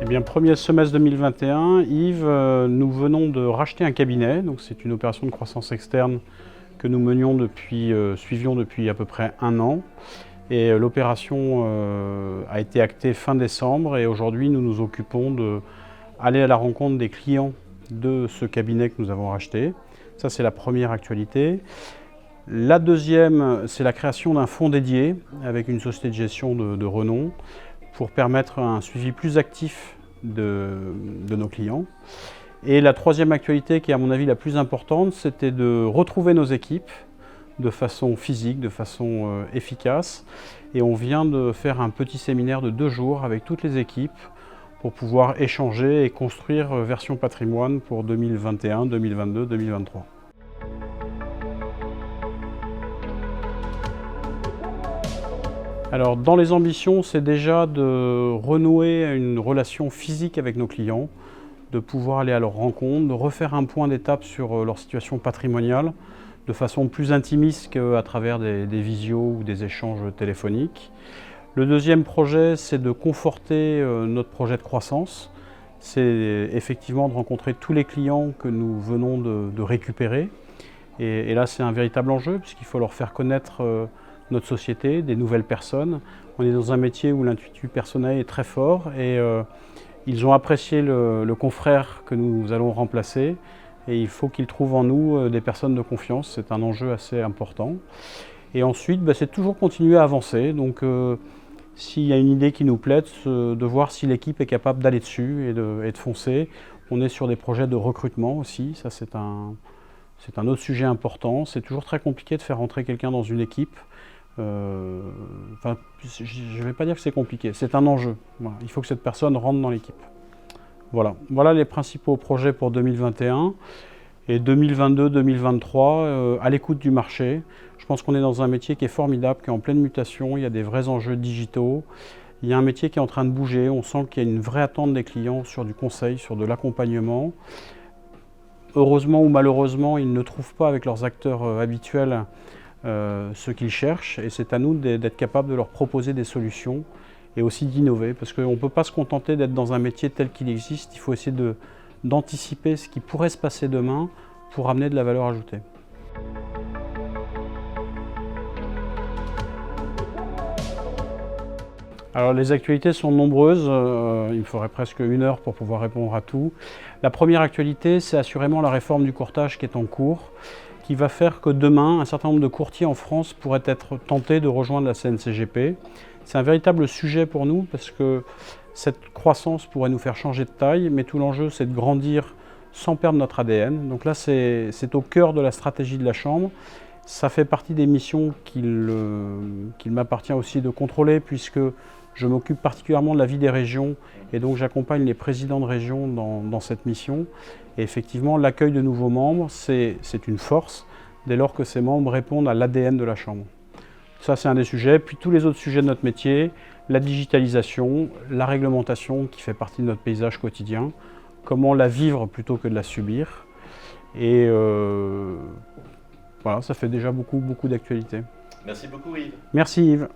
Eh bien, premier semestre 2021, Yves, nous venons de racheter un cabinet. Donc, c'est une opération de croissance externe que nous suivions depuis à peu près 1 an. Et l'opération a été actée fin décembre et aujourd'hui, nous nous occupons d'aller à la rencontre des clients de ce cabinet que nous avons racheté. Ça, c'est la première actualité. La deuxième, c'est la création d'un fonds dédié avec une société de gestion de renom pour permettre un suivi plus actif de nos clients. Et la troisième actualité, qui est à mon avis la plus importante, c'était de retrouver nos équipes de façon physique, de façon efficace. Et on vient de faire un petit séminaire de 2 jours avec toutes les équipes pour pouvoir échanger et construire Version Patrimoine pour 2021, 2022, 2023. Alors, dans les ambitions, c'est déjà de renouer une relation physique avec nos clients, de pouvoir aller à leur rencontre, de refaire un point d'étape sur leur situation patrimoniale, de façon plus intimiste qu'à travers des visios ou des échanges téléphoniques. Le deuxième projet, c'est de conforter notre projet de croissance. C'est effectivement de rencontrer tous les clients que nous venons de récupérer. Et là, c'est un véritable enjeu, puisqu'il faut leur faire connaître notre société, des nouvelles personnes. On est dans un métier où l'intuitu personnel est très fort et ils ont apprécié le confrère que nous allons remplacer et il faut qu'ils trouvent en nous des personnes de confiance. C'est un enjeu assez important. Et ensuite, c'est toujours continuer à avancer. Donc, s'il y a une idée qui nous plaît, de voir si l'équipe est capable d'aller dessus et de foncer. On est sur des projets de recrutement aussi. Ça, c'est un autre sujet important. C'est toujours très compliqué de faire rentrer quelqu'un dans une équipe. Je ne vais pas dire que c'est compliqué, c'est un enjeu. Voilà. Il faut que cette personne rentre dans l'équipe. Voilà les principaux projets pour 2021 et 2022-2023, à l'écoute du marché. Je pense qu'on est dans un métier qui est formidable, qui est en pleine mutation, il y a des vrais enjeux digitaux. Il y a un métier qui est en train de bouger, on sent qu'il y a une vraie attente des clients sur du conseil, sur de l'accompagnement. Heureusement ou malheureusement, ils ne trouvent pas avec leurs acteurs habituels ce qu'ils cherchent et c'est à nous d'être capables de leur proposer des solutions et aussi d'innover parce qu'on ne peut pas se contenter d'être dans un métier tel qu'il existe, il faut essayer d'anticiper ce qui pourrait se passer demain pour amener de la valeur ajoutée. Alors les actualités sont nombreuses, il me faudrait presque 1 heure pour pouvoir répondre à tout. La première actualité, c'est assurément la réforme du courtage qui est en cours, qui va faire que demain, un certain nombre de courtiers en France pourraient être tentés de rejoindre la CNCGP. C'est un véritable sujet pour nous parce que cette croissance pourrait nous faire changer de taille, mais tout l'enjeu c'est de grandir sans perdre notre ADN. Donc là c'est au cœur de la stratégie de la Chambre. Ça fait partie des missions qu'il m'appartient aussi de contrôler puisque je m'occupe particulièrement de la vie des régions et donc j'accompagne les présidents de région dans cette mission. Et effectivement, l'accueil de nouveaux membres, c'est une force dès lors que ces membres répondent à l'ADN de la Chambre. Ça, c'est un des sujets. Puis tous les autres sujets de notre métier, la digitalisation, la réglementation qui fait partie de notre paysage quotidien, comment la vivre plutôt que de la subir. Et voilà, ça fait déjà beaucoup d'actualités. Merci beaucoup Yves. Merci Yves.